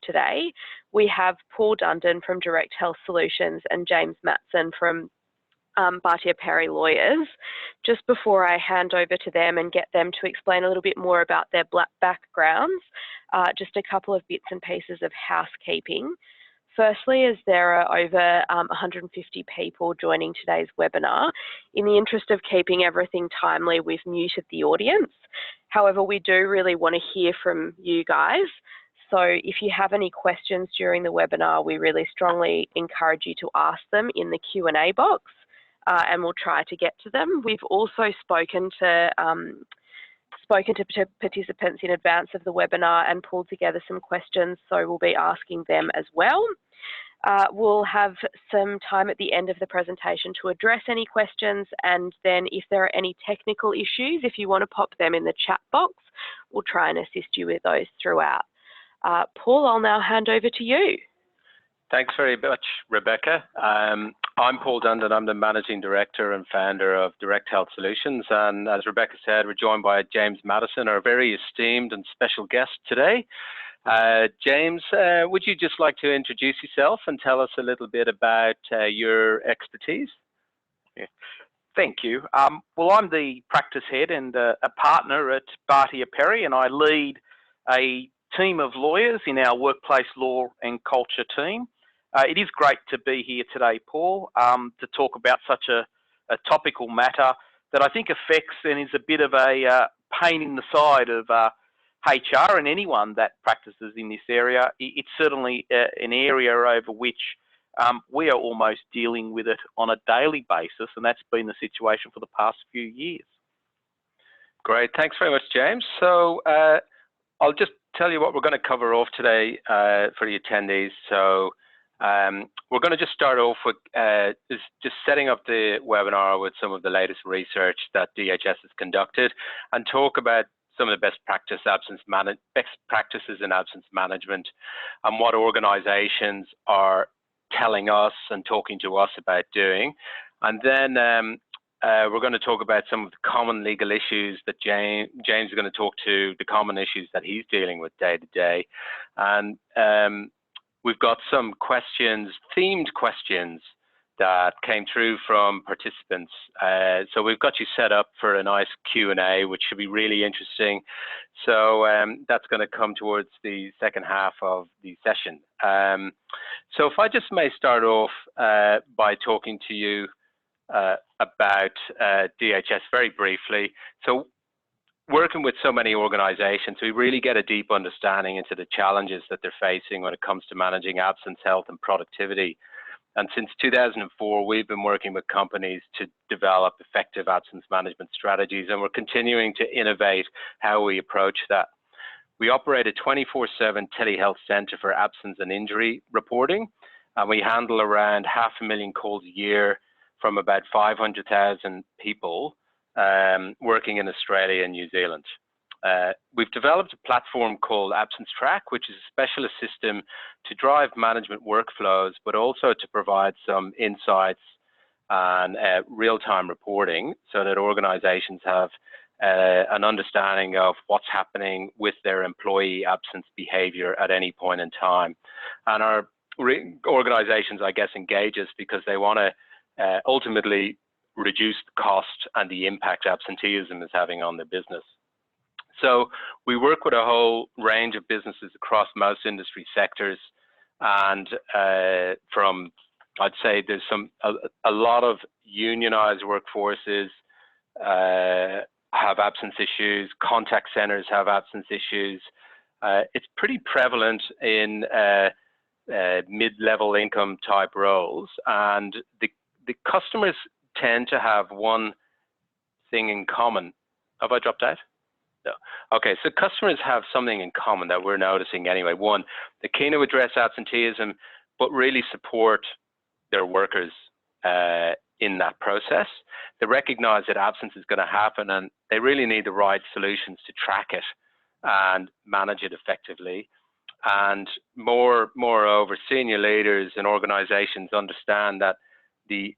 today. We have Paul Dundon from Direct Health Solutions and James Matteson from Bartier Perry Lawyers. Just before I hand over to them and get them to explain a little bit more about their backgrounds, just a couple of bits and pieces of housekeeping. Firstly, as there are over 150 people joining today's webinar, in the interest of keeping everything timely, we've muted the audience. However, we do really want to hear from you guys. So if you have any questions during the webinar, we really strongly encourage you to ask them in the Q&A box, and we'll try to get to them. We've also spoken to participants in advance of the webinar and pulled together some questions, so we'll be asking them as well. We'll have some time at the end of the presentation to address any questions, and then if there are any technical issues, if you want to pop them in the chat box, we'll try and assist you with those throughout. Paul, I'll now hand over to you. Thanks very much, Rebecca. I'm Paul Dundon. I'm the Managing Director and Founder of Direct Health Solutions. And as Rebecca said, we're joined by James Matteson, our very esteemed and special guest today. James, would you just like to introduce yourself and tell us a little bit about your expertise? Yeah. Thank you. Well, I'm the practice head and a partner at Bartier Perry, and I lead a team of lawyers in our workplace law and culture team. It is great to be here today, Paul, to talk about such a topical matter that I think affects and is a bit of a pain in the side of HR and anyone that practices in this area. It's certainly an area over which we are almost dealing with it on a daily basis, and that's been the situation for the past few years. Great, thanks very much, James. So I'll just tell you what we're going to cover off today for the attendees. So we're going to just start off with just setting up the webinar with some of the latest research that DHS has conducted and talk about some of the best practices in absence management and what organizations are telling us and talking to us about doing. And then we're going to talk about some of the common legal issues that James is going to talk to, the common issues that he's dealing with day to day. And we've got some questions, themed questions that came through from participants. So we've got you set up for a nice Q&A, which should be really interesting. So that's going to come towards the second half of the session. So if I just may start off by talking to you about DHS very briefly. So working with so many organizations, we really get a deep understanding into the challenges that they're facing when it comes to managing absence, health, and productivity. And since 2004, we've been working with companies to develop effective absence management strategies, and we're continuing to innovate how we approach that. We operate a 24/7 telehealth center for absence and injury reporting, and we handle around 500,000 calls a year from about 500,000 people working in Australia and New Zealand. We've developed a platform called Absence Track, which is a specialist system to drive management workflows, but also to provide some insights and real-time reporting so that organizations have an understanding of what's happening with their employee absence behavior at any point in time. And our organizations, I guess, engage us because they want to ultimately reduce the cost and the impact absenteeism is having on their business. So we work with a whole range of businesses across most industry sectors, and from, I'd say there's a lot of unionized workforces have absence issues, contact centers have absence issues. It's pretty prevalent in mid-level income type roles, and the customers tend to have one thing in common. Have I dropped out? No. Okay, so customers have something in common that we're noticing anyway. One, they're keen to address absenteeism, but really support their workers in that process. They recognize that absence is going to happen, and they really need the right solutions to track it and manage it effectively. And moreover, senior leaders and organizations understand that the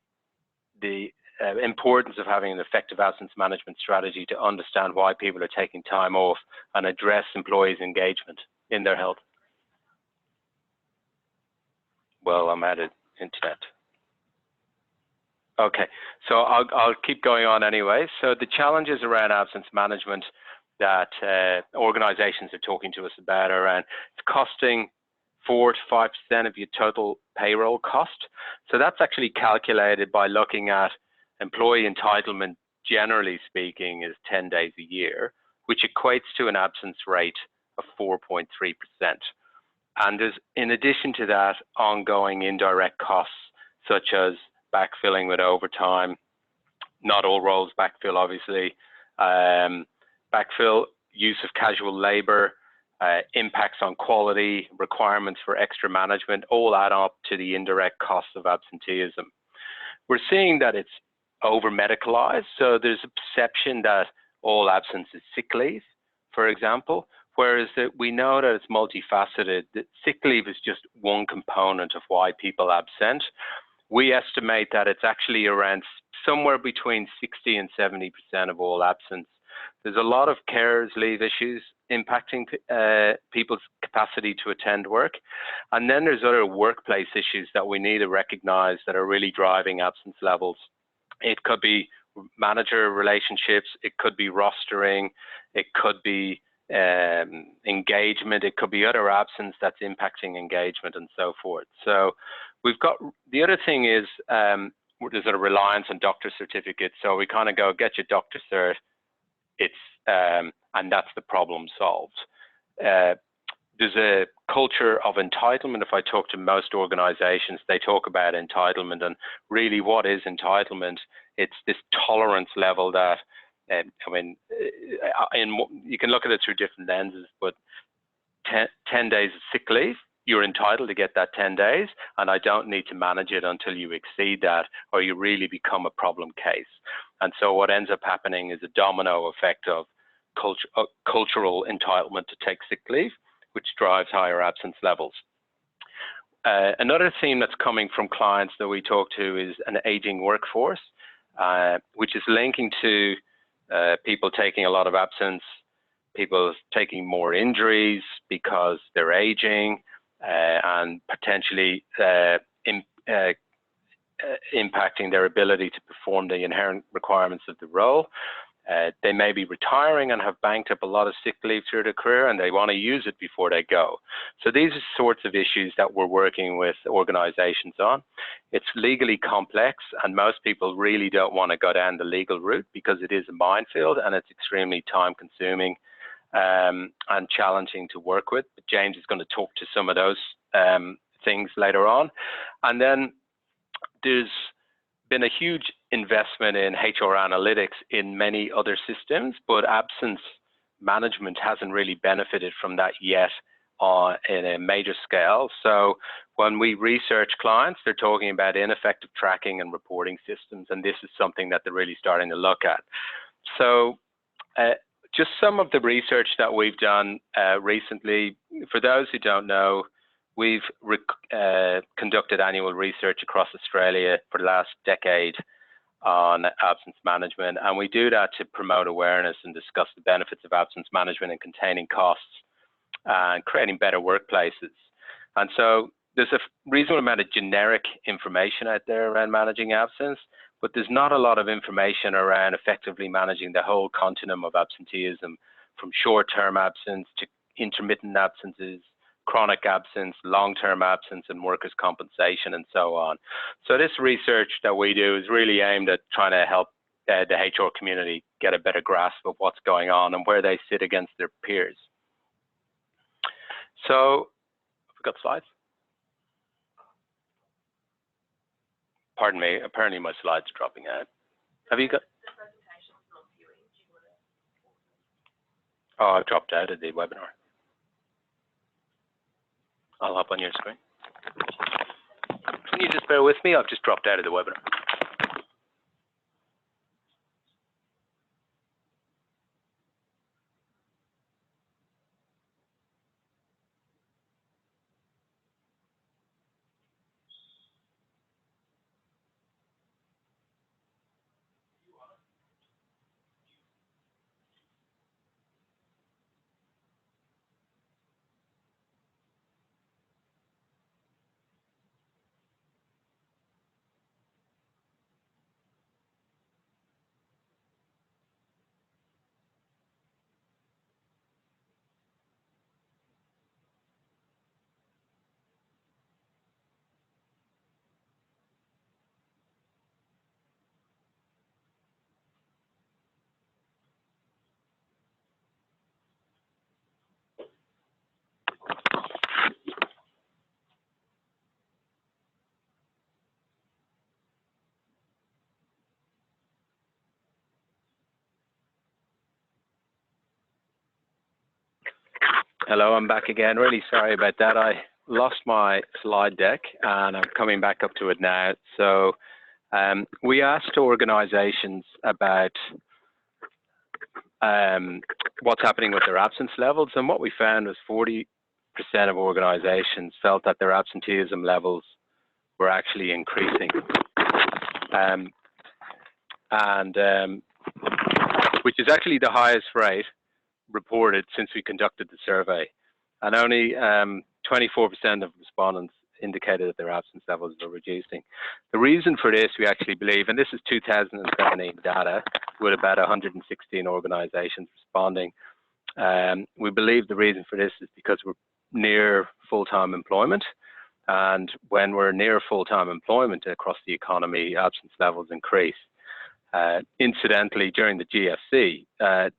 importance of having an effective absence management strategy to understand why people are taking time off and address employees' engagement in their health. well. I'm at it, internet. Okay, so I'll keep going on anyway. So the challenges around absence management that organizations are talking to us about are around it's costing 4 to 5% of your total payroll cost. So that's actually calculated by looking at employee entitlement, generally speaking, is 10 days a year, which equates to an absence rate of 4.3%. And there's, in addition to that, ongoing indirect costs, such as backfilling with overtime, not all roles backfill, obviously, backfill, use of casual labor, impacts on quality, requirements for extra management, all add up to the indirect costs of absenteeism. We're seeing that it's over-medicalized, so there's a perception that all absence is sick leave, for example, whereas that we know that it's multifaceted. That sick leave is just one component of why people absent. We estimate that it's actually around somewhere between 60 and 70% of all absence. There's a lot of carers leave issues impacting people's capacity to attend work. And then there's other workplace issues that we need to recognize that are really driving absence levels. It could be manager relationships, it could be rostering, it could be engagement, it could be other absence that's impacting engagement and so forth. So we've got, the other thing is there's a reliance on doctor certificates. So we kind of go, get your doctor cert, and that's the problem solved. There's a culture of entitlement. If I talk to most organizations, they talk about entitlement, and really what is entitlement? It's this tolerance level that, I mean, you can look at it through different lenses, but 10 days of sick leave, you're entitled to get that 10 days, and I don't need to manage it until you exceed that or you really become a problem case. And so what ends up happening is a domino effect of cultural entitlement to take sick leave, which drives higher absence levels. Another theme that's coming from clients that we talk to is an aging workforce, which is linking to people taking a lot of absence, people taking more injuries because they're aging, and potentially impacting their ability to perform the inherent requirements of the role. They may be retiring and have banked up a lot of sick leave through their career, and they want to use it before they go. So these are sorts of issues that we're working with organizations on. It's legally complex, and most people really don't want to go down the legal route because it is a minefield and it's extremely time consuming and challenging to work with. But James is going to talk to some of those things later on. And then there's been a huge investment in HR analytics in many other systems, but absence management hasn't really benefited from that yet in a major scale. So when we research clients, they're talking about ineffective tracking and reporting systems, and this is something that they're really starting to look at. So just some of the research that we've done recently, for those who don't know, we've conducted annual research across Australia for the last decade on absence management, and we do that to promote awareness and discuss the benefits of absence management and containing costs and creating better workplaces. And so there's a reasonable amount of generic information out there around managing absence, but there's not a lot of information around effectively managing the whole continuum of absenteeism, from short-term absence to intermittent absences, chronic absence, long-term absence, and workers' compensation, and so on. So this research that we do is really aimed at trying to help the HR community get a better grasp of what's going on and where they sit against their peers. So, have we got slides? Pardon me, apparently my slides are dropping out. Have you got? The presentation's not viewing. Do you want to? Oh, I've dropped out of the webinar. I'll hop on your screen. Can you just bear with me? I've just dropped out of the webinar. Hello, I'm back again. Really sorry about that. I lost my slide deck and I'm coming back up to it now. So we asked organizations about what's happening with their absence levels, and what we found was 40% of organizations felt that their absenteeism levels were actually increasing, which is actually the highest rate reported since we conducted the survey. And only 24% of respondents indicated that their absence levels were reducing. The reason for this, we actually believe, and this is 2017 data with about 116 organizations responding, we believe the reason for this is because we're near full-time employment. And when we're near full-time employment across the economy, absence levels increase. Incidentally, during the GFC,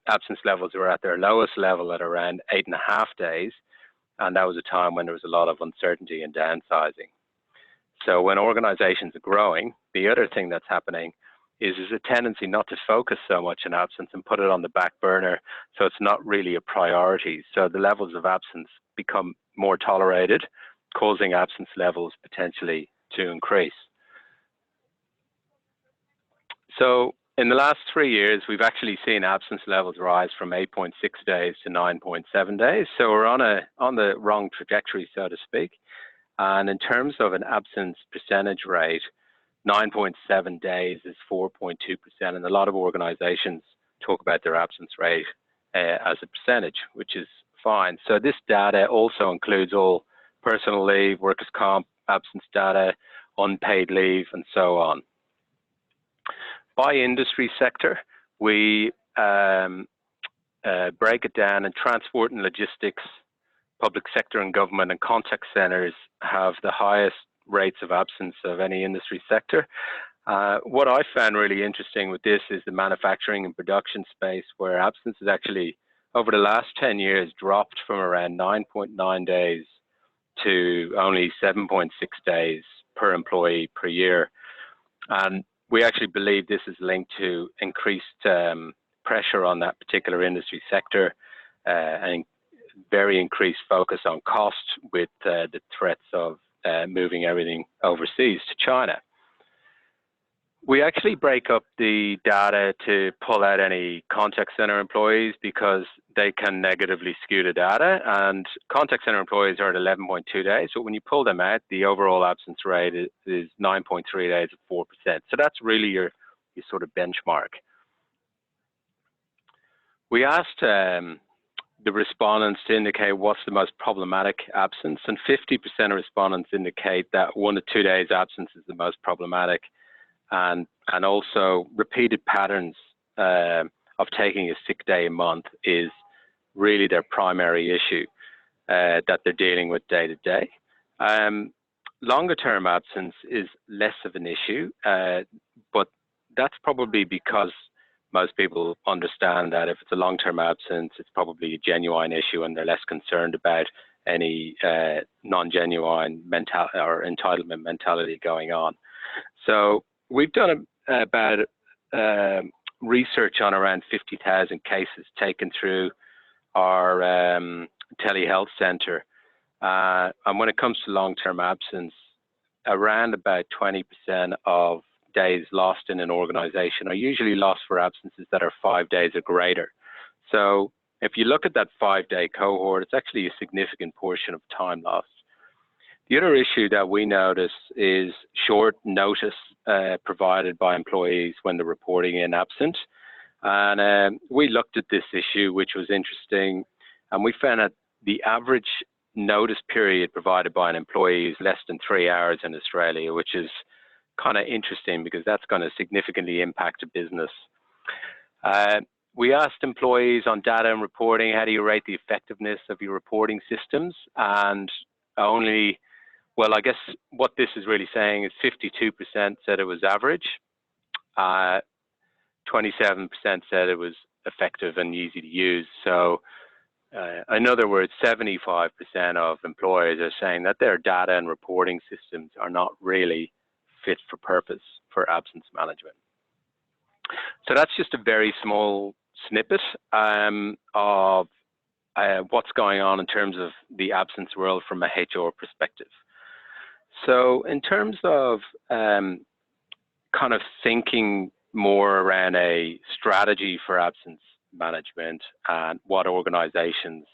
absence levels were at their lowest level at around 8.5 days. And that was a time when there was a lot of uncertainty and downsizing. So when organizations are growing, the other thing that's happening is there's a tendency not to focus so much on absence and put it on the back burner, so it's not really a priority. So the levels of absence become more tolerated, causing absence levels potentially to increase. So in the last 3 years, we've actually seen absence levels rise from 8.6 days to 9.7 days. So we're on the wrong trajectory, so to speak. And in terms of an absence percentage rate, 9.7 days is 4.2%. And a lot of organizations talk about their absence rate as a percentage, which is fine. So this data also includes all personal leave, workers' comp, absence data, unpaid leave, and so on. By industry sector, we break it down, and transport and logistics, public sector and government, and contact centers have the highest rates of absence of any industry sector. What I found really interesting with this is the manufacturing and production space, where absence is actually, over the last 10 years, dropped from around 9.9 days to only 7.6 days per employee per year. And we actually believe this is linked to increased pressure on that particular industry sector and very increased focus on cost with the threats of moving everything overseas to China. We actually break up the data to pull out any contact center employees because they can negatively skew the data, and contact center employees are at 11.2 days, but when you pull them out, the overall absence rate is 9.3 days at 4%. So that's really your sort of benchmark. We asked the respondents to indicate what's the most problematic absence, and 50% of respondents indicate that 1 to 2 days absence is the most problematic. And also repeated patterns of taking a sick day a month is really their primary issue that they're dealing with day to day. Longer term absence is less of an issue, but that's probably because most people understand that if it's a long-term absence, it's probably a genuine issue and they're less concerned about any non-genuine or entitlement mentality going on. So we've done about research on around 50,000 cases taken through our telehealth center. And when it comes to long-term absence, around about 20% of days lost in an organization are usually lost for absences that are 5 days or greater. So if you look at that 5-day cohort, it's actually a significant portion of time lost. The other issue that we notice is short notice provided by employees when they're reporting in absent. And we looked at this issue, which was interesting, and we found that the average notice period provided by an employee is less than 3 hours in Australia, which is kind of interesting because that's going to significantly impact a business. We asked employees on data and reporting, how do you rate the effectiveness of your reporting systems? And only, well, I guess what this is really saying is 52% said it was average, 27% said it was effective and easy to use. So in other words, 75% of employers are saying that their data and reporting systems are not really fit for purpose for absence management. So that's just a very small snippet of what's going on in terms of the absence world from a HR perspective. So in terms of kind of thinking more around a strategy for absence management and what organizations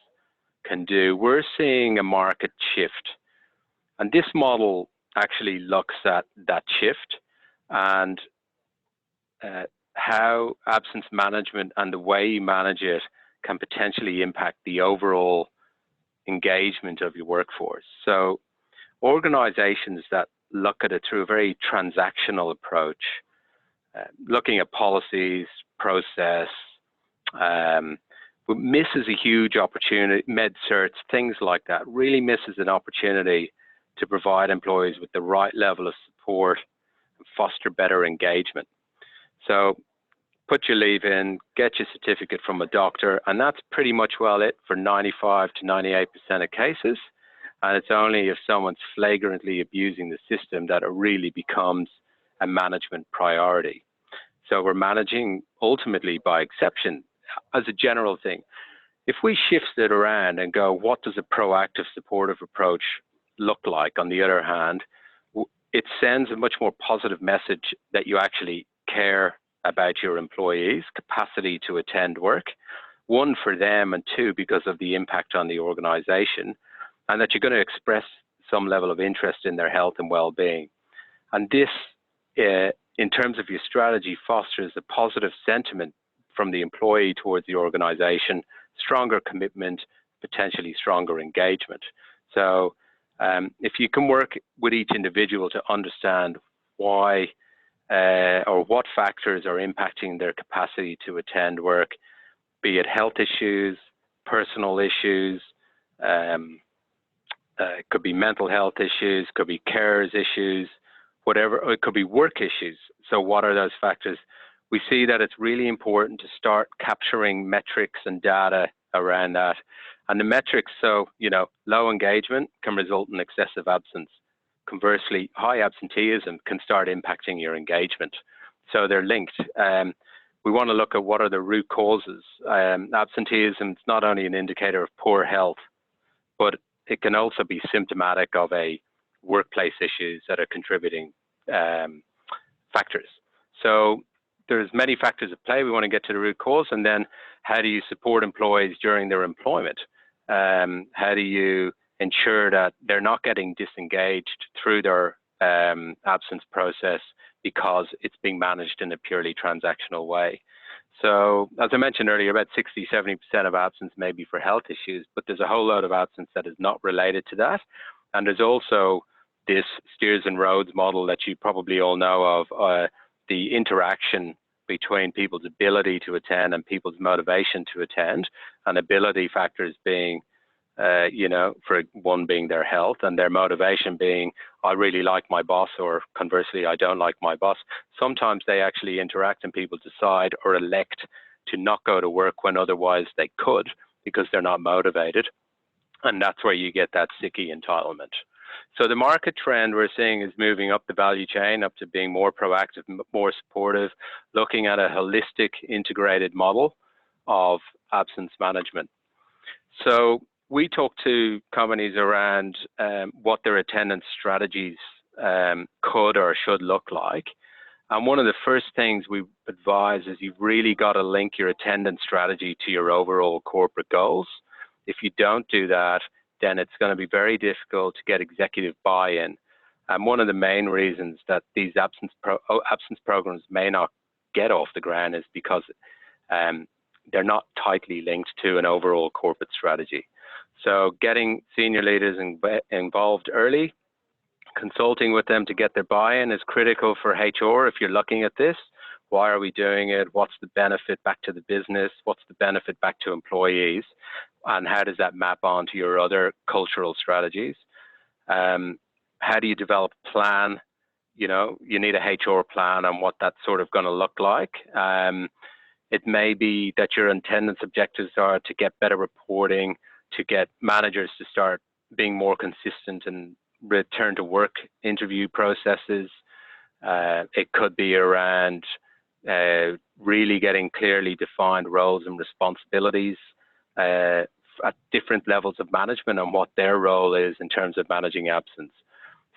can do, we're seeing a market shift. And this model actually looks at that shift and how absence management and the way you manage it can potentially impact the overall engagement of your workforce. So organizations that look at it through a very transactional approach, looking at policies, process, misses a huge opportunity, med certs, things like that, really misses an opportunity to provide employees with the right level of support and foster better engagement. So put your leave in, get your certificate from a doctor, and that's pretty much well it for 95 to 98% of cases. And it's only if someone's flagrantly abusing the system that it really becomes a management priority. So we're managing ultimately by exception as a general thing. If we shift it around and go, what does a proactive supportive approach look like? On the other hand, it sends a much more positive message that you actually care about your employees' capacity to attend work, one, for them, and two, because of the impact on the organization, and that you're going to express some level of interest in their health and well-being. And this, in terms of your strategy, fosters a positive sentiment from the employee towards the organization, stronger commitment, potentially stronger engagement. So if you can work with each individual to understand why or what factors are impacting their capacity to attend work, be it health issues, personal issues, it could be mental health issues, could be carers issues, whatever, or it could be work issues. So what are those factors? We see that it's really important to start capturing metrics and data around that. And the metrics, so, low engagement can result in excessive absence. Conversely, high absenteeism can start impacting your engagement. So they're linked. We want to look at what are the root causes. Absenteeism is not only an indicator of poor health, but it can also be symptomatic of a workplace issues that are contributing factors. So there's many factors at play. We want to get to the root cause, and then how do you support employees during their employment? How do you ensure that they're not getting disengaged through their absence process because it's being managed in a purely transactional way? So as I mentioned earlier, about 60–70% of absence may be for health issues, but there's a whole load of absence that is not related to that. And there's also this steers and roads model that you probably all know of, the interaction between people's ability to attend and people's motivation to attend, and ability factors being, for one being their health, and their motivation being, I really like my boss, or conversely, I don't like my boss. Sometimes they actually interact and people decide or elect to not go to work when otherwise they could because they're not motivated. And that's where you get that sicky entitlement. So the market trend we're seeing is moving up the value chain, up to being more proactive, more supportive, looking at a holistic, integrated model of absence management. So we talk to companies around what their attendance strategies could or should look like. And one of the first things we advise is you've really got to link your attendance strategy to your overall corporate goals. If you don't do that, then it's going to be very difficult to get executive buy-in. And one of the main reasons that these absence programs may not get off the ground is because they're not tightly linked to an overall corporate strategy. So getting senior leaders involved early, consulting with them to get their buy-in is critical for HR if you're looking at this. Why are we doing it? What's the benefit back to the business? What's the benefit back to employees? And how does that map onto your other cultural strategies? How do you develop a plan? You need a HR plan on what that's sort of going to look like. It may be that your attendance objectives are to get better reporting, to get managers to start being more consistent in return to work interview processes. It could be around really getting clearly defined roles and responsibilities at different levels of management and what their role is in terms of managing absence.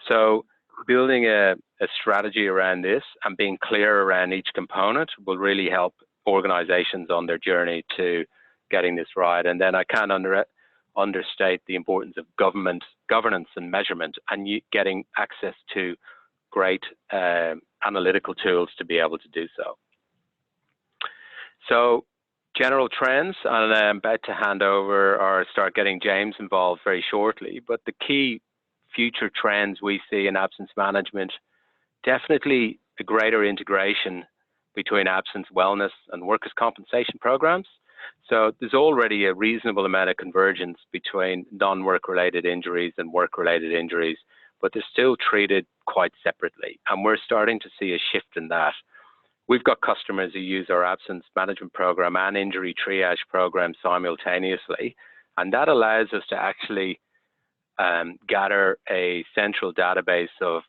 So building a strategy around this and being clear around each component will really help organizations on their journey to getting this right. And then I can't understate the importance of governance and measurement, and getting access to great analytical tools to be able to do so. So general trends, and I'm about to hand over or start getting James involved very shortly, but the key future trends we see in absence management, definitely a greater integration between absence, wellness, and workers' compensation programs. So there's already a reasonable amount of convergence between non-work-related injuries and work-related injuries, but they're still treated quite separately. And we're starting to see a shift in that. We've got customers who use our absence management program and injury triage program simultaneously, and that allows us to actually gather a central database of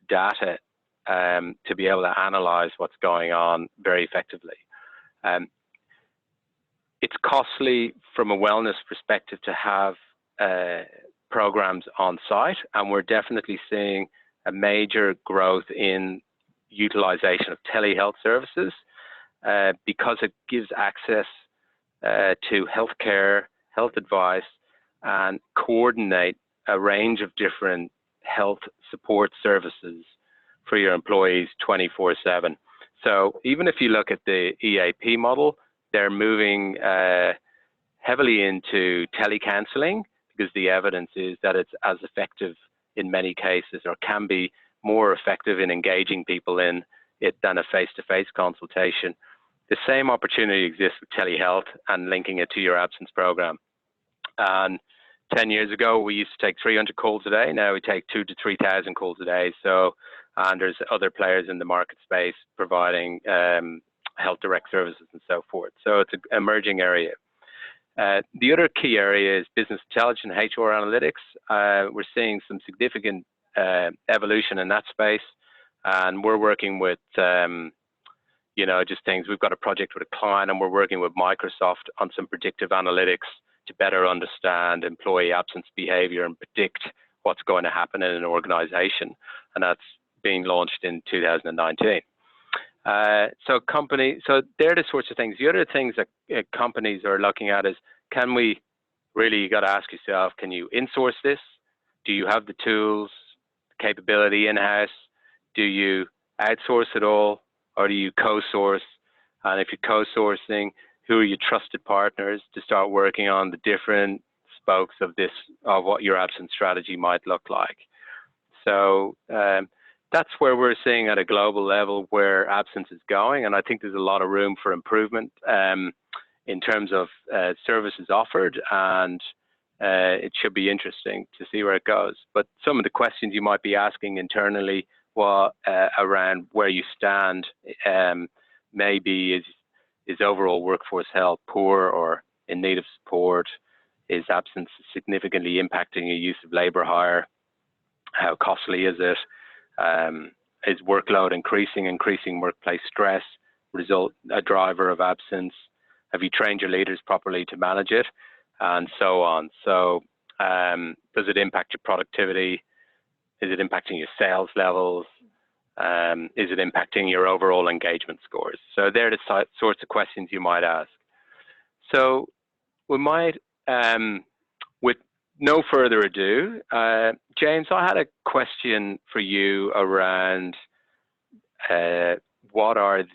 data to be able to analyze what's going on very effectively. It's costly from a wellness perspective to have programs on site, and we're definitely seeing a major growth in utilization of telehealth services because it gives access to healthcare, health advice, and coordinate a range of different health support services for your employees 24/7. So even if you look at the EAP model, they're moving heavily into telecounseling because the evidence is that it's as effective in many cases, or can be more effective in engaging people in it than a face-to-face consultation. The same opportunity exists with telehealth and linking it to your absence program. And 10 years ago, we used to take 300 calls a day. Now we take 2,000 to 3,000 calls a day. So, and there's other players in the market space providing health direct services and so forth. So it's an emerging area. The other key area is business intelligence, HR analytics. We're seeing some significant evolution in that space, and we're working with, you know, just things. We've got a project with a client, and we're working with Microsoft on some predictive analytics to better understand employee absence behavior and predict what's going to happen in an organization, and that's being launched in 2019. So they're the sorts of things. The other things that companies are looking at is, can we really, you got to ask yourself, can you insource this? Do you have the tools, capability in-house? Do you outsource it all, or do you co-source? And if you're co-sourcing, who are your trusted partners to start working on the different spokes of this, of what your absence strategy might look like? So that's where we're seeing at a global level where absence is going, and I think there's a lot of room for improvement in terms of services offered, and it should be interesting to see where it goes. But some of the questions you might be asking internally around where you stand maybe is overall workforce health poor or in need of support? Is absence significantly impacting your use of labor hire? How costly is it? Is workload increasing workplace stress, a driver of absence? Have you trained your leaders properly to manage it? And so on. So does it impact your productivity? Is it impacting your sales levels? Is it impacting your overall engagement scores? So they're the sorts of questions you might ask. So we might, with no further ado, James, I had a question for you around what are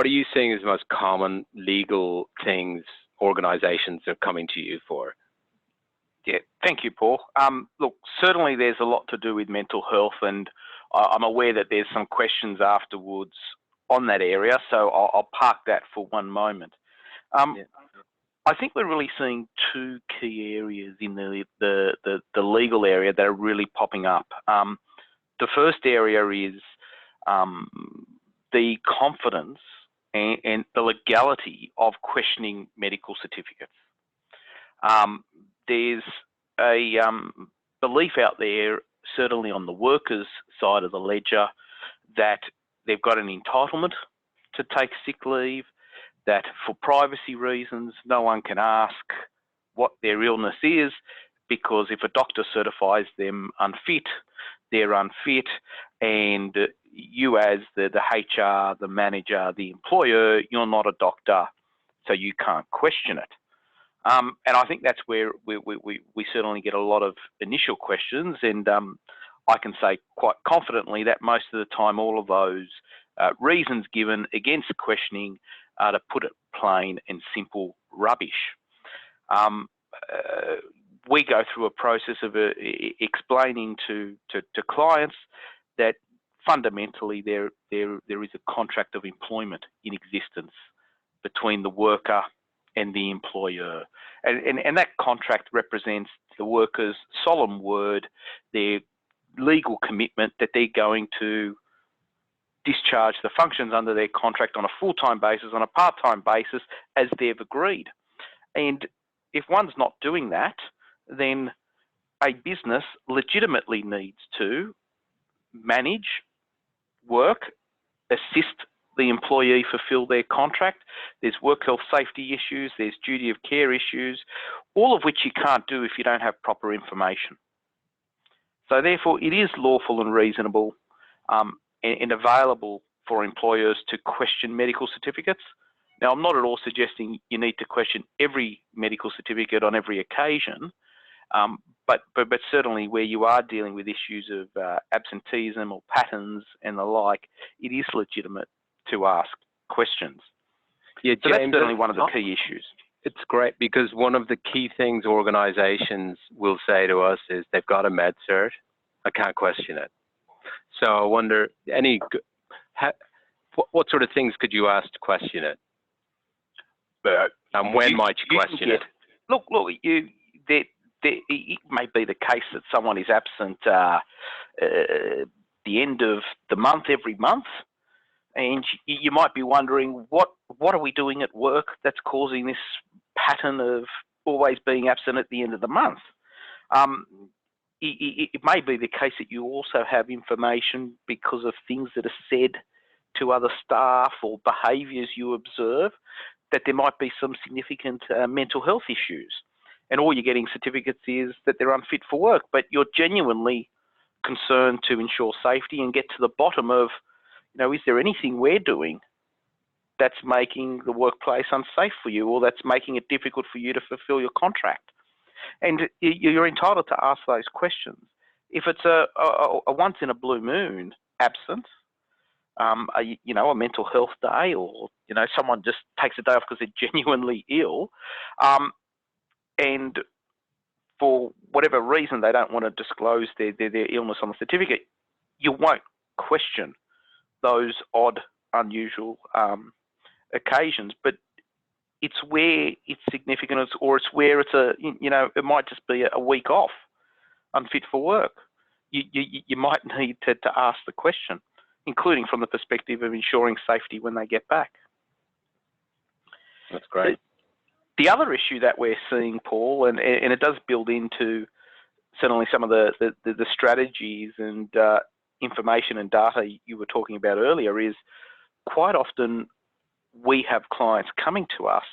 you seeing as the most common legal things organizations are coming to you for? Yeah, thank you, Paul. Look, certainly there's a lot to do with mental health, and I'm aware that there's some questions afterwards on that area, so I'll park that for one moment. Yeah. I think we're really seeing two key areas in the legal area that are really popping up. The first area is the confidence and the legality of questioning medical certificates. There's a belief out there, certainly on the workers' side of the ledger, that they've got an entitlement to take sick leave, that for privacy reasons, no one can ask what their illness is, because if a doctor certifies them unfit, they're unfit, and you as the HR, the manager, the employer, you're not a doctor, so you can't question it. And I think that's where we certainly get a lot of initial questions, and I can say quite confidently that most of the time all of those reasons given against questioning are, to put it plain and simple, rubbish. We go through a process of explaining to clients that fundamentally there is a contract of employment in existence between the worker and the employer, and that contract represents the worker's solemn word, their legal commitment that they're going to discharge the functions under their contract on a full-time basis, on a part-time basis, as they've agreed. And if one's not doing that, then a business legitimately needs to manage, work, assist the employee fulfill their contract. There's work health safety issues, there's duty of care issues, all of which you can't do if you don't have proper information. So therefore, it is lawful and reasonable and available for employers to question medical certificates. Now, I'm not at all suggesting you need to question every medical certificate on every occasion, but certainly where you are dealing with issues of absenteeism or patterns and the like, it is legitimate to ask questions. Yeah, so James, that's certainly one of the key issues. It's great, because one of the key things organizations will say to us is they've got a med cert, I can't question it. So I wonder, what sort of things could you ask to question it? And when might you question it? Look, it may be the case that someone is absent the end of the month every month, and you might be wondering, what are we doing at work that's causing this pattern of always being absent at the end of the month? It may be the case that you also have information because of things that are said to other staff or behaviours you observe, that there might be some significant mental health issues, and all you're getting certificates is that they're unfit for work, but you're genuinely concerned to ensure safety and get to the bottom of, is there anything we're doing that's making the workplace unsafe for you, or that's making it difficult for you to fulfill your contract? And you're entitled to ask those questions. If it's a once in a blue moon absence, a mental health day, or someone just takes a day off because they're genuinely ill, and for whatever reason they don't want to disclose their illness on the certificate, you won't question those odd, unusual occasions. But it's where it's significant, or it's where it's it might just be a week off, unfit for work. You might need to ask the question, including from the perspective of ensuring safety when they get back. That's great. The other issue that we're seeing, Paul, and it does build into certainly some of the strategies and information and data you were talking about earlier, is quite often we have clients coming to us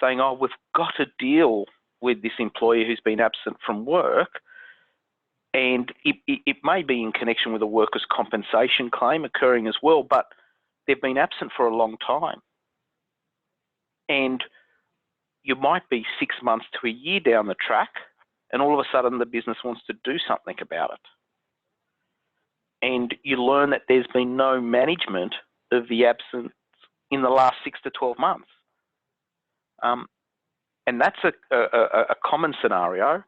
saying, oh, we've got to deal with this employee who's been absent from work, and it may be in connection with a workers' compensation claim occurring as well, but they've been absent for a long time. And you might be 6 months to a year down the track, and all of a sudden the business wants to do something about it. And you learn that there's been no management of the absence in the last 6 to 12 months. And that's a common scenario.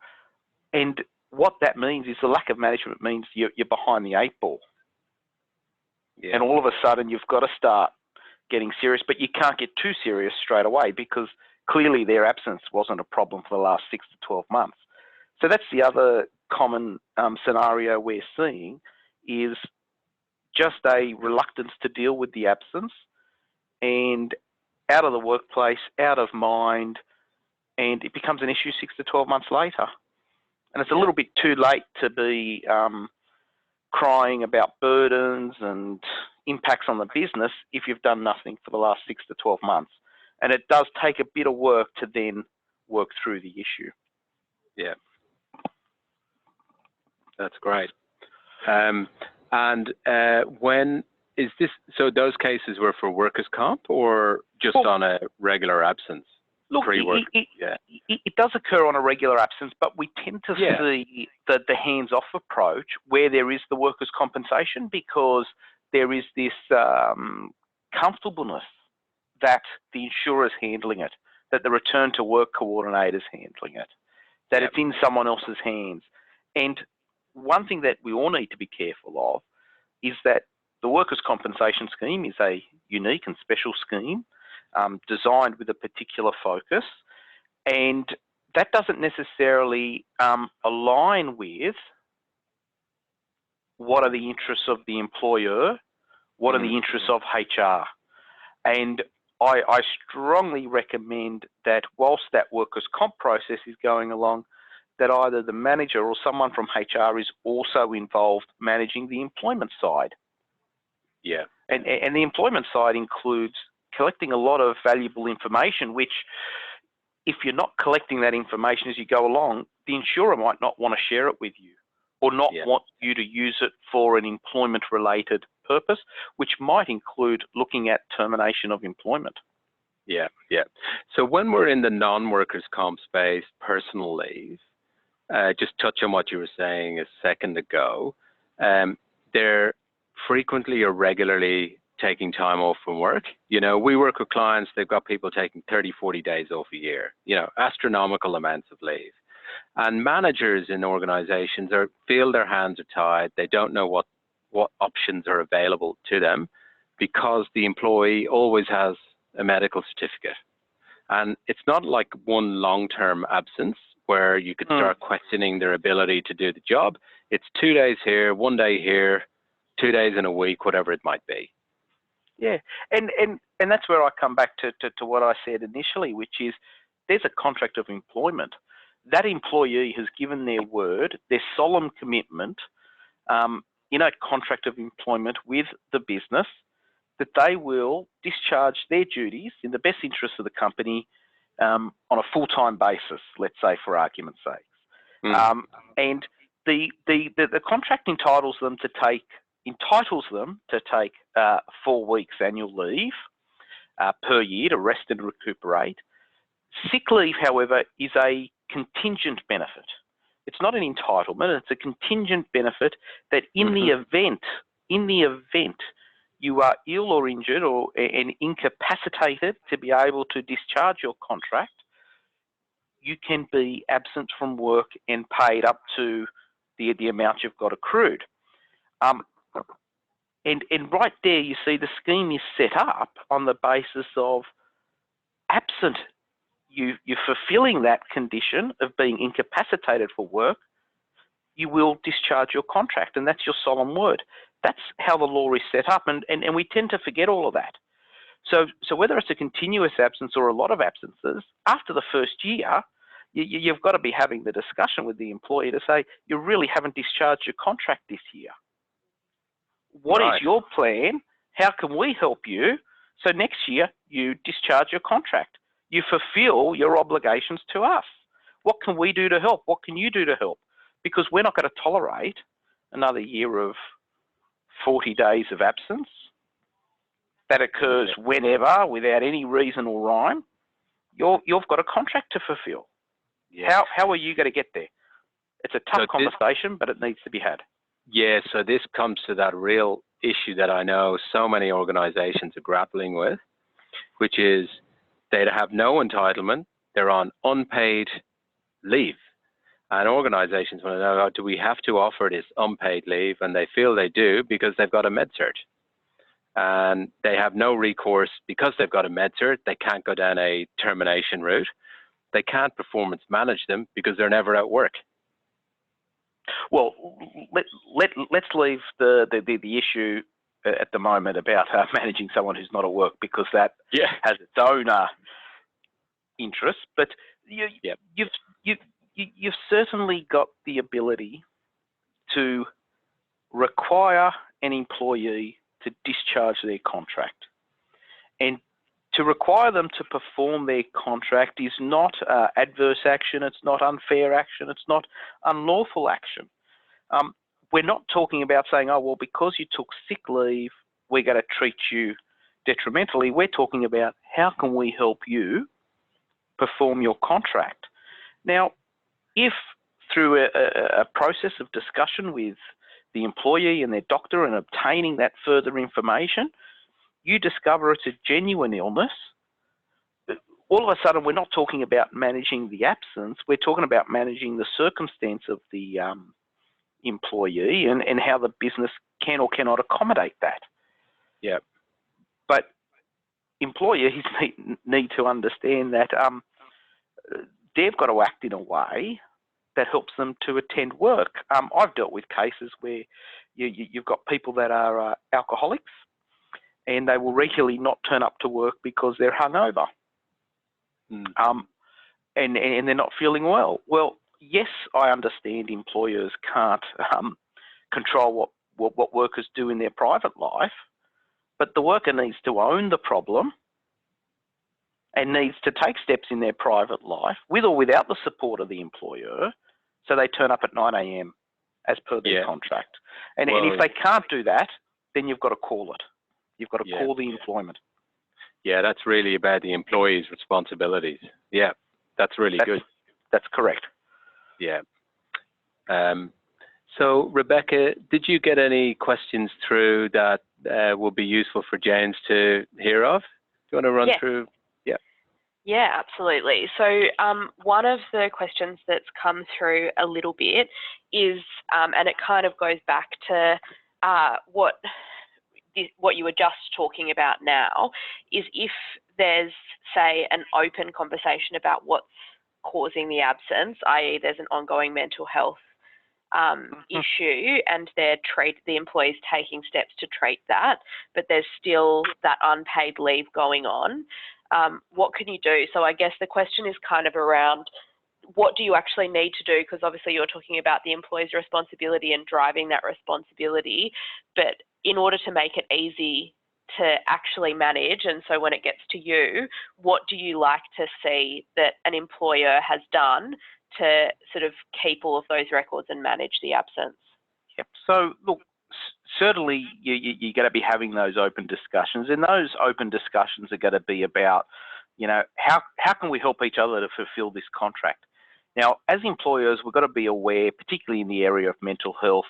And what that means is the lack of management means you're behind the 8 ball. Yeah. And all of a sudden you've got to start getting serious, but you can't get too serious straight away, because clearly their absence wasn't a problem for the last 6 to 12 months. So that's the other common scenario we're seeing, is just a reluctance to deal with the absence, and out of the workplace, out of mind, and it becomes an issue 6 to 12 months later. And it's a little bit too late to be crying about burdens and impacts on the business if you've done nothing for the last 6 to 12 months. and it does take a bit of work to then work through the issue. Yeah, that's great. When is this? So those cases were for workers' comp or just on a regular absence? Look, it does occur on a regular absence, but we tend to see the hands-off approach where there is the workers' compensation, because there is this comfortableness that the insurer's handling it, that the return to work coordinator's handling it, that it's in someone else's hands. And one thing that we all need to be careful of is that the workers' compensation scheme is a unique and special scheme designed with a particular focus, and that doesn't necessarily align with what are the interests of the employer, what are the interests of HR. And I strongly recommend that whilst that workers' comp process is going along, that either the manager or someone from HR is also involved managing the employment side. Yeah. And the employment side includes collecting a lot of valuable information, which if you're not collecting that information as you go along, the insurer might not want to share it with you, or not want you to use it for an employment-related purpose, which might include looking at termination of employment. Yeah, yeah. So when we're in the non-workers' comp space, personal leave, just touch on what you were saying a second ago, they're frequently or regularly taking time off from work. You know, we work with clients, they've got people taking 30, 40 days off a year, you know, astronomical amounts of leave. And managers in organizations feel their hands are tied. They don't know what options are available to them, because the employee always has a medical certificate. And it's not like one long-term absence where you could start questioning their ability to do the job. It's 2 days here, 1 day here, 2 days in a week, whatever it might be. Yeah, and that's where I come back to what I said initially, which is there's a contract of employment. That employee has given their word, their solemn commitment in a contract of employment with the business, that they will discharge their duties in the best interest of the company on a full-time basis, let's say, for argument's sake. And the contract entitles them to take 4 weeks annual leave per year to rest and recuperate. Sick leave, however, is a contingent benefit. It's not an entitlement, it's a contingent benefit that in the event you are ill or injured and incapacitated to be able to discharge your contract, you can be absent from work and paid up to the amount you've got accrued. And right there, you see the scheme is set up on the basis of absent you fulfilling that condition of being incapacitated for work, you will discharge your contract, and that's your solemn word. That's how the law is set up, and we tend to forget all of that. So whether it's a continuous absence or a lot of absences, after the first year, you've got to be having the discussion with the employer to say, you really haven't discharged your contract this year. What is your plan? How can we help you? So next year, you discharge your contract. You fulfill your obligations to us. What can we do to help? What can you do to help? Because we're not going to tolerate another year of 40 days of absence that occurs whenever, without any reason or rhyme. You've got a contract to fulfill. Yeah. How are you going to get there? It's a tough conversation, but it needs to be had. Yeah, so this comes to that real issue that I know so many organizations are grappling with, which is they have no entitlement, they're on unpaid leave. And organizations want to know, do we have to offer this unpaid leave? And they feel they do because they've got a med cert. And they have no recourse because they've got a med cert. They can't go down a termination route. They can't performance manage them because they're never at work. Well, let's leave the issue at the moment about managing someone who's not at work, because that has its own interest. But you've certainly got the ability to require an employee to discharge their contract, and to require them to perform their contract is not adverse action, it's not unfair action, it's not unlawful action. We're not talking about saying, oh, well, because you took sick leave, we're going to treat you detrimentally. We're talking about how can we help you perform your contract. Now, if through a process of discussion with the employee and their doctor and obtaining that further information, you discover it's a genuine illness, all of a sudden we're not talking about managing the absence, we're talking about managing the circumstance of the employee and how the business can or cannot accommodate that. Yeah. But employees need to understand that they've got to act in a way that helps them to attend work. I've dealt with cases where you've got people that are alcoholics and they will regularly not turn up to work because they're hungover. And they're not feeling well. Well, yes, I understand employers can't control what workers do in their private life, but the worker needs to own the problem and needs to take steps in their private life, with or without the support of the employer, so they turn up at 9 a.m. as per their contract. And if they can't do that, then you've got to call it. You've got to call the employment. Yeah, that's really about the employee's responsibilities. Yeah, that's really good. That's correct. Yeah. So, Rebecca, did you get any questions through that will be useful for James to hear of? Do you want to run through? Yeah. Yeah, absolutely. So one of the questions that's come through a little bit is, and it kind of goes back to what you were just talking about now, is if there's, say, an open conversation about what's causing the absence, i.e. there's an ongoing mental health issue and the employee's taking steps to treat that, but there's still that unpaid leave going on, what can you do? So I guess the question is kind of around, what do you actually need to do? Because obviously you're talking about the employee's responsibility and driving that responsibility, but in order to make it easy to actually manage, and so when it gets to you, what do you like to see that an employer has done to sort of keep all of those records and manage the absence? Yep. So look, certainly you're going to be having those open discussions, and those open discussions are going to be about, you know, how can we help each other to fulfill this contract? Now, as employers, we've got to be aware, particularly in the area of mental health,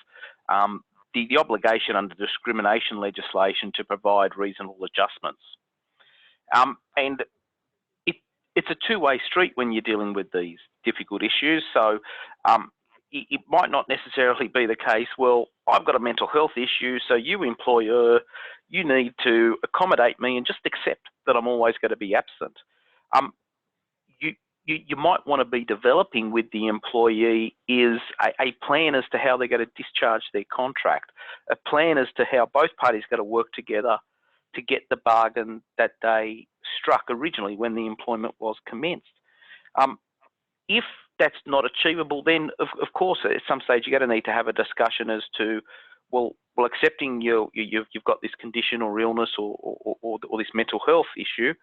the obligation under discrimination legislation to provide reasonable adjustments. And it's a two-way street when you're dealing with these difficult issues. So it might not necessarily be the case, well, I've got a mental health issue, so you employer, you need to accommodate me and just accept that I'm always going to be absent. You might want to be developing with the employee is a plan as to how they're going to discharge their contract, a plan as to how both parties are going to work together to get the bargain that they struck originally when the employment was commenced. If that's not achievable, then of course at some stage you're going to need to have a discussion as to, well, accepting you've got this condition or illness or this mental health issue,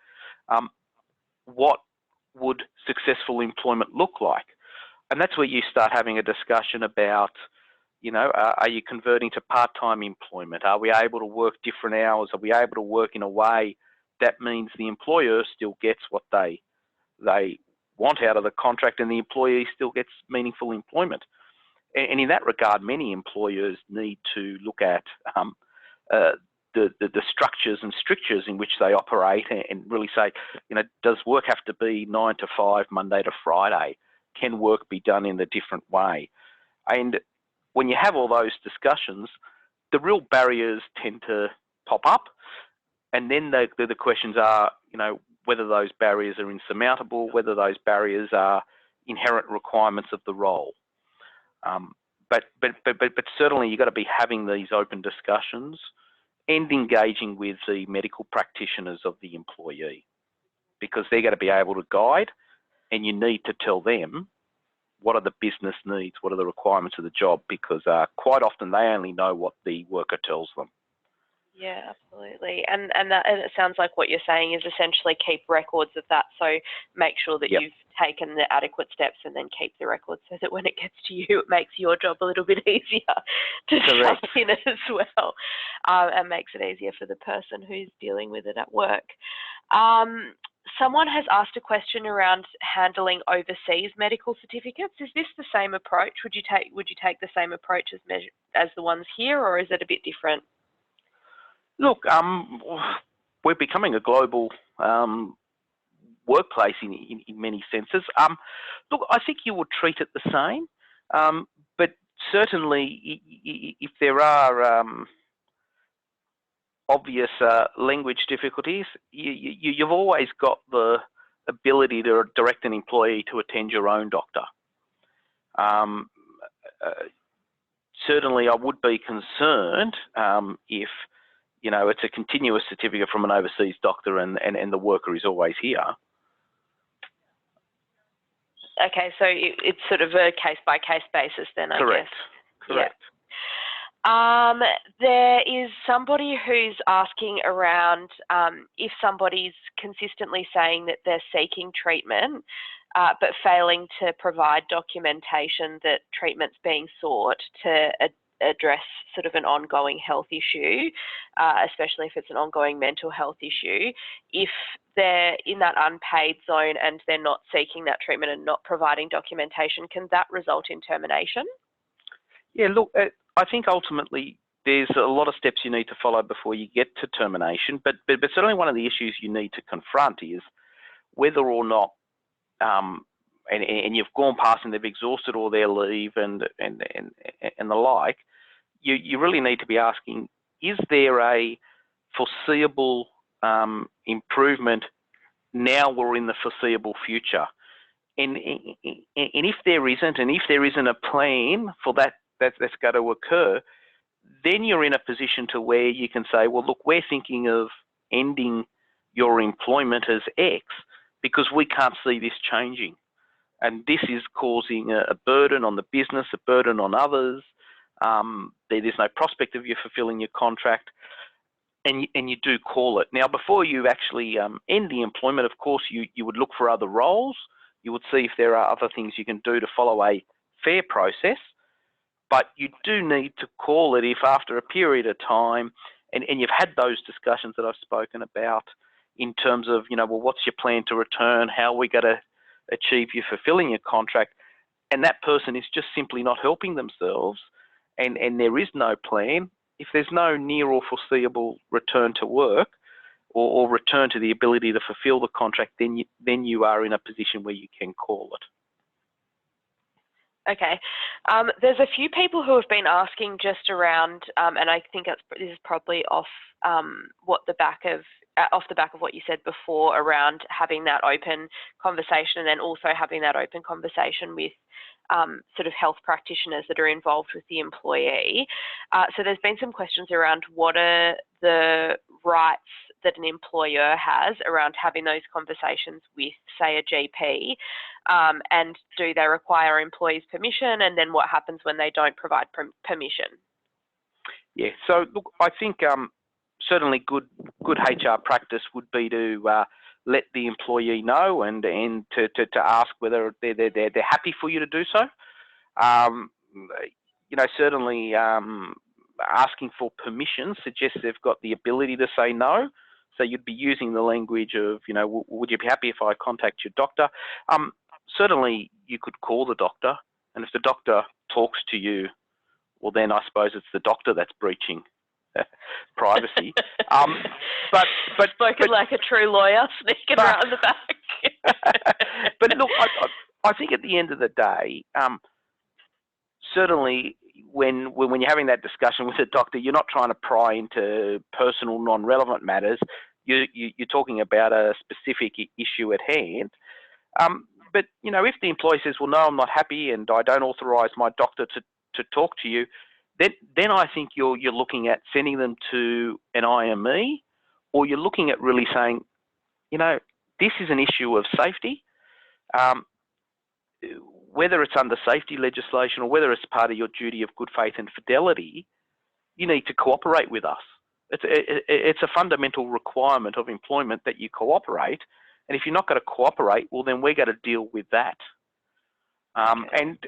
what would successful employment look like? And that's where you start having a discussion about, you know, are you converting to part-time employment? Are we able to work different hours? Are we able to work in a way that means the employer still gets what they want out of the contract and the employee still gets meaningful employment? And in that regard, many employers need to look at the structures and strictures in which they operate and really say, you know, does work have to be 9 to 5, Monday to Friday? Can work be done in a different way? And when you have all those discussions, the real barriers tend to pop up. And then the questions are, you know, whether those barriers are insurmountable, whether those barriers are inherent requirements of the role. But certainly you've got to be having these open discussions and engaging with the medical practitioners of the employee, because they're going to be able to guide, and you need to tell them what are the business needs, what are the requirements of the job, because quite often they only know what the worker tells them. Yeah, absolutely. And it sounds like what you're saying is essentially keep records of that. So make sure that Yep. you've taken the adequate steps and then keep the records so that when it gets to you, it makes your job a little bit easier to Correct. stuff in as well, and makes it easier for the person who's dealing with it at work. Someone has asked a question around handling overseas medical certificates. Is this the same approach? Would you take the same approach as the ones here, or is it a bit different? Look, we're becoming a global workplace in many senses. Look, I think you would treat it the same, but certainly if there are obvious language difficulties, you've always got the ability to direct an employee to attend your own doctor. Certainly, I would be concerned if it's a continuous certificate from an overseas doctor and the worker is always here. Okay, so it's sort of a case-by-case basis then, I Correct. guess. Correct. Yeah. There is somebody who's asking around if somebody's consistently saying that they're seeking treatment, but failing to provide documentation that treatment's being sought to address sort of an ongoing health issue, especially if it's an ongoing mental health issue. If they're in that unpaid zone and they're not seeking that treatment and not providing documentation, can that result in termination? Yeah, look, I think ultimately there's a lot of steps you need to follow before you get to termination, but certainly one of the issues you need to confront is whether or not, and you've gone past and they've exhausted all their leave and the like, you really need to be asking, is there a foreseeable improvement now or in the foreseeable future? And if there isn't, and if there isn't a plan for that's going to occur, then you're in a position to where you can say, well, look, we're thinking of ending your employment as X because we can't see this changing. And this is causing a burden on the business, a burden on others. There's no prospect of you fulfilling your contract, and you do call it. Now, before you actually end the employment, of course, you would look for other roles. You would see if there are other things you can do to follow a fair process, but you do need to call it if after a period of time, and you've had those discussions that I've spoken about in terms of, well, what's your plan to return? How are we going to achieve you fulfilling your contract? And that person is just simply not helping themselves, and there is no plan. If there's no near or foreseeable return to work or return to the ability to fulfill the contract, then you are in a position where you can call it. Okay. There's a few people who have been asking just around, and I think this is probably off the back of what you said before around having that open conversation, and then also having that open conversation with sort of health practitioners that are involved with the employee. So there's been some questions around what are the rights that an employer has around having those conversations with, say, a GP, and do they require employees' permission, and then what happens when they don't provide permission? Yeah, so look, I think certainly good HR practice would be to let the employee know and to ask whether they're happy for you to do so. Certainly asking for permission suggests they've got the ability to say no. So you'd be using the language of, would you be happy if I contact your doctor? Certainly you could call the doctor, and if the doctor talks to you, well, then I suppose it's the doctor that's breaching privacy. But Spoken like a true lawyer, sneaking around the back. But look, I think at the end of the day, certainly when you're having that discussion with a doctor, you're not trying to pry into personal, non-relevant matters. You're talking about a specific issue at hand. But if the employee says, "Well, no, I'm not happy, and I don't authorise my doctor to talk to you," then I think you're looking at sending them to an IME, or you're looking at really saying, this is an issue of safety. Whether it's under safety legislation or whether it's part of your duty of good faith and fidelity, you need to cooperate with us It's a fundamental requirement of employment that you cooperate. And if you're not going to cooperate, well, then we're going to deal with that. And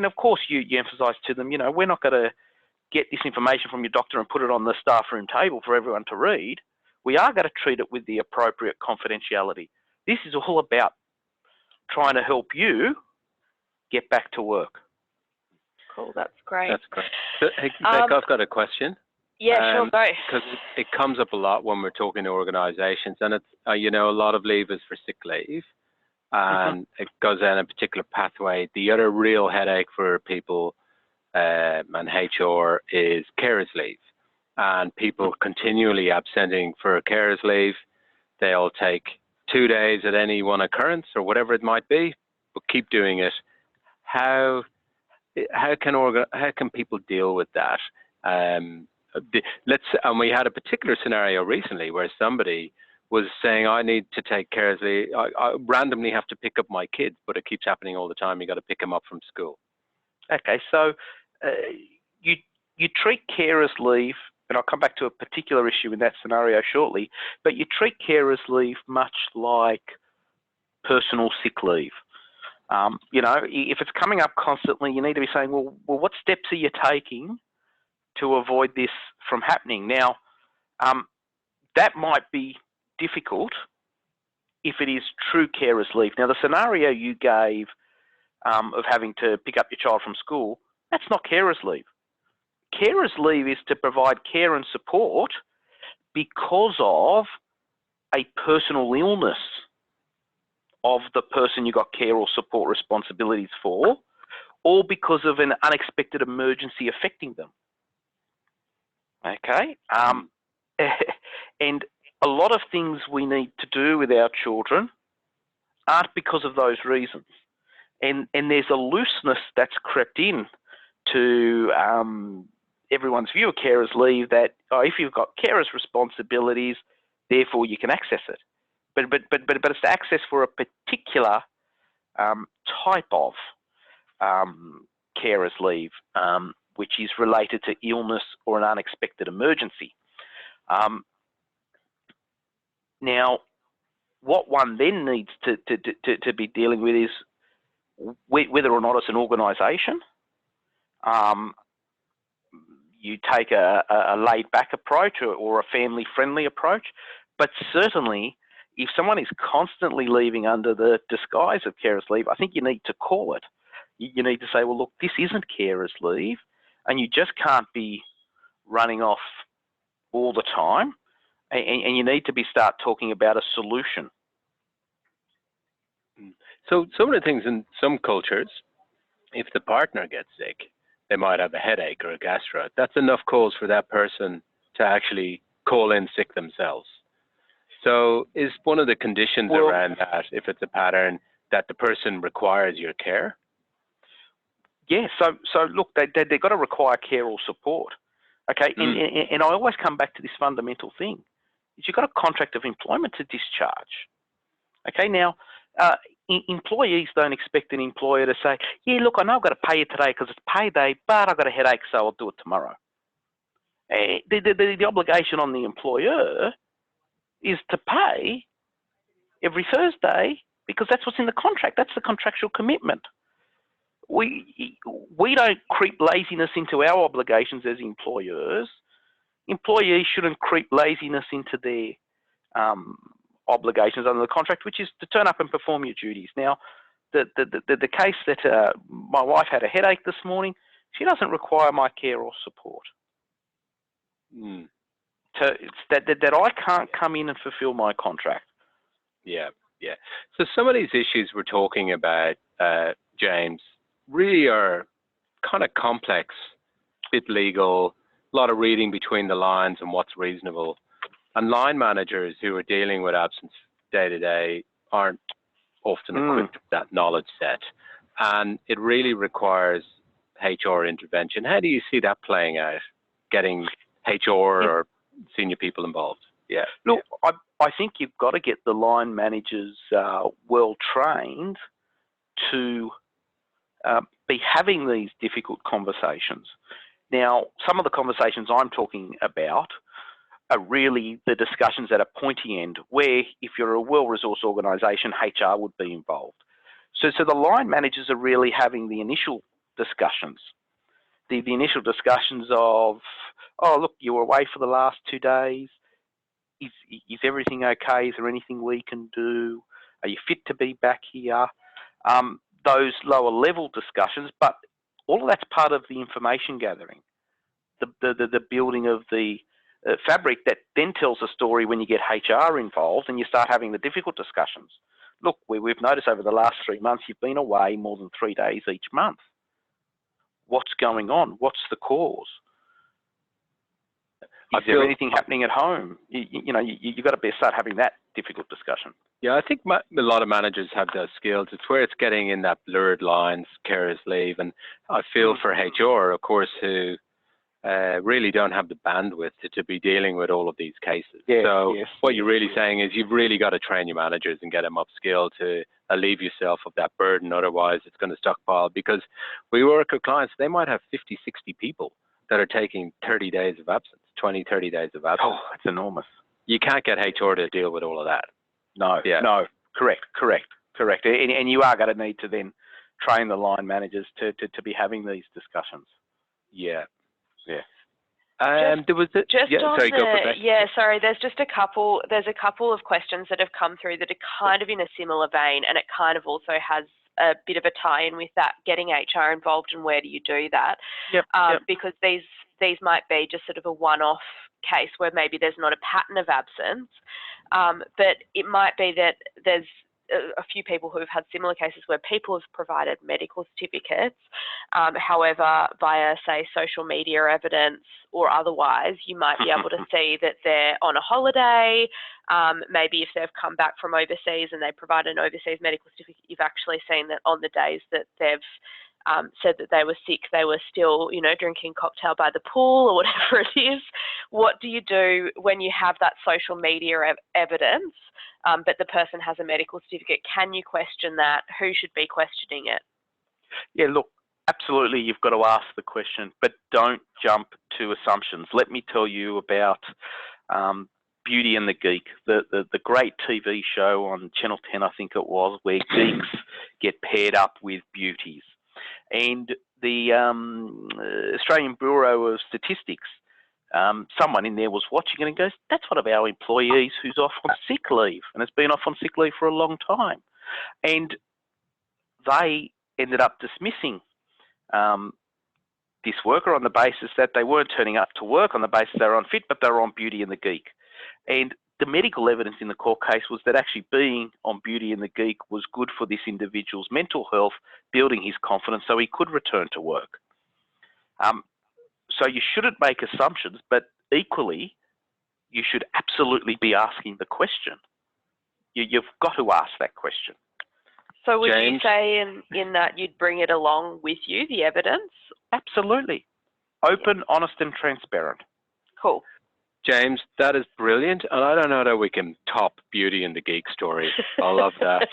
of course, you emphasise to them, we're not going to get this information from your doctor and put it on the staff room table for everyone to read. We are going to treat it with the appropriate confidentiality. This is all about trying to help you get back to work. Cool, that's great. That's great. So, hey, Beck, I've got a question. Yeah, sure, go. Because it comes up a lot when we're talking to organisations, and it's a lot of leave is for sick leave, and it goes down a particular pathway. The other real headache for people and HR is carers leave, and people continually absenting for carers leave. They'll take 2 days at any one occurrence or whatever it might be, but keep doing it. How can people deal with that? And we had a particular scenario recently where somebody was saying, I need to take carers leave. I randomly have to pick up my kids, but it keeps happening all the time. You got to pick them up from school. Okay, so you treat carers leave, and I'll come back to a particular issue in that scenario shortly, but you treat carers leave much like personal sick leave. If it's coming up constantly, you need to be saying, well, what steps are you taking to avoid this from happening? Now, that might be difficult if it is true carers leave. Now, the scenario you gave of having to pick up your child from school, that's not carers leave. Carers leave is to provide care and support because of a personal illness of the person you got care or support responsibilities for, or because of an unexpected emergency affecting them. Okay? And a lot of things we need to do with our children aren't because of those reasons. And there's a looseness that's crept in to everyone's view of carers leave that if you've got carers responsibilities, therefore you can access it. But it's to access for a particular type of carers leave, which is related to illness or an unexpected emergency. Now, what one then needs to be dealing with is whether or not it's an organisation. You take a laid-back approach or a family-friendly approach, but certainly if someone is constantly leaving under the disguise of carers leave, I think you need to call it. You need to say, well, look, this isn't carers leave, and you just can't be running off all the time, and you need to start talking about a solution. So some of the things in some cultures, if the partner gets sick, they might have a headache or a gastro. That's enough cause for that person to actually call in sick themselves. So is one of the conditions around that, if it's a pattern, that the person requires your care? Yeah, so look, they've got to require care or support. Okay, and I always come back to this fundamental thing, is you've got a contract of employment to discharge. Okay, now, employees don't expect an employer to say, yeah, look, I know I've got to pay you today because it's payday, but I've got a headache, so I'll do it tomorrow. The obligation on the employer is to pay every Thursday because that's what's in the contract. That's the contractual commitment. We don't creep laziness into our obligations as employers. Employees shouldn't creep laziness into their obligations under the contract, which is to turn up and perform your duties. Now, the case that my wife had a headache this morning, she doesn't require my care or support. It's that I can't come in and fulfill my contract. Yeah. So some of these issues we're talking about, James, really are kind of complex, bit legal, a lot of reading between the lines and what's reasonable. And line managers who are dealing with absence day to day aren't often equipped with that knowledge set. And it really requires HR intervention. How do you see that playing out, getting HR or senior people involved? Yeah. Look, I think you've got to get the line managers well trained to be having these difficult conversations. Now, some of the conversations I'm talking about are really the discussions at a pointy end, where if you're a well-resourced organisation, HR would be involved. So the line managers are really having the initial discussions. The initial discussions of, oh, look, you were away for the last 2 days. Is everything okay? Is there anything we can do? Are you fit to be back here? Those lower level discussions, but all of that's part of the information gathering, the building of the fabric that then tells a story when you get HR involved and you start having the difficult discussions. Look, we've noticed over the last 3 months you've been away more than 3 days each month. What's going on? What's the cause? Is there anything happening at home? You've got to start having that difficult discussion. Yeah, I think a lot of managers have those skills. It's where it's getting in that blurred lines, carers leave, and I feel for HR, of course, who really don't have the bandwidth to be dealing with all of these cases. Yes, so yes, what you're really saying is you've really got to train your managers and get them upskilled to alleviate yourself of that burden. Otherwise, it's going to stockpile, because we work with clients, they might have 50, 60 people that are taking 30 days of absence, 20, 30 days of absence. Oh, that's enormous. You can't get HR to deal with all of that. No, no, correct. And you are going to need to then train the line managers to be having these discussions. Yeah. There's just a couple of questions that have come through that are kind of in a similar vein, and it kind of also has a bit of a tie-in with that, getting HR involved, and where do you do that? Because these might be just sort of a one-off case where maybe there's not a pattern of absence, but it might be that there's a few people who have had similar cases where people have provided medical certificates, however, via, say, social media evidence or otherwise, you might be able to see that they're on a holiday. Maybe if they've come back from overseas and they provide an overseas medical certificate, you've actually seen that on the days that they've said that they were sick, they were still, drinking cocktail by the pool or whatever it is. What do you do when you have that social media evidence, but the person has a medical certificate? Can you question that? Who should be questioning it? Yeah, look, absolutely, you've got to ask the question, but don't jump to assumptions. Let me tell you about Beauty and the Geek, the great TV show on Channel 10, I think it was, where geeks get paired up with beauties. And the Australian Bureau of Statistics, someone in there was watching it and goes, that's one of our employees who's off on sick leave and has been off on sick leave for a long time. And they ended up dismissing this worker on the basis that they weren't turning up to work on the basis they were unfit, but they were on Beauty and the Geek. And the medical evidence in the court case was that actually being on Beauty and the Geek was good for this individual's mental health, building his confidence so he could return to work. So you shouldn't make assumptions, but equally, you should absolutely be asking the question. You've got to ask that question. So would James? you say in that you'd bring it along with you, the evidence? Absolutely. Open, honest and transparent. Cool. James, that is brilliant, and I don't know that we can top Beauty and the Geek story. I love that.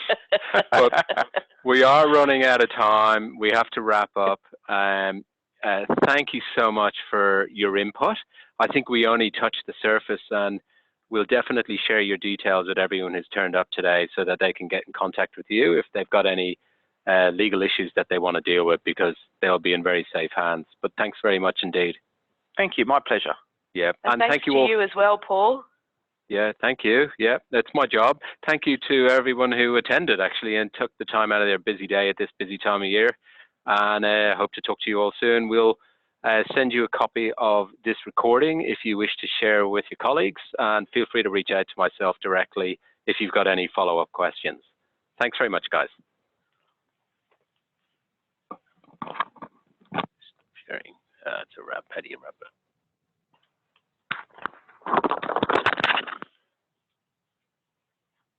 But we are running out of time. We have to wrap up. Thank you so much for your input. I think we only touched the surface, and we'll definitely share your details with everyone who's turned up today so that they can get in contact with you if they've got any legal issues that they want to deal with, because they'll be in very safe hands. But thanks very much indeed. Thank you. My pleasure. Yeah, and thank you all. You as well, Paul. Yeah, thank you. Yeah, that's my job. Thank you to everyone who attended, actually, and took the time out of their busy day at this busy time of year. And I hope to talk to you all soon. We'll send you a copy of this recording if you wish to share with your colleagues, and feel free to reach out to myself directly if you've got any follow-up questions. Thanks very much, guys. Sharing. It's a wrap. How do you wrap it?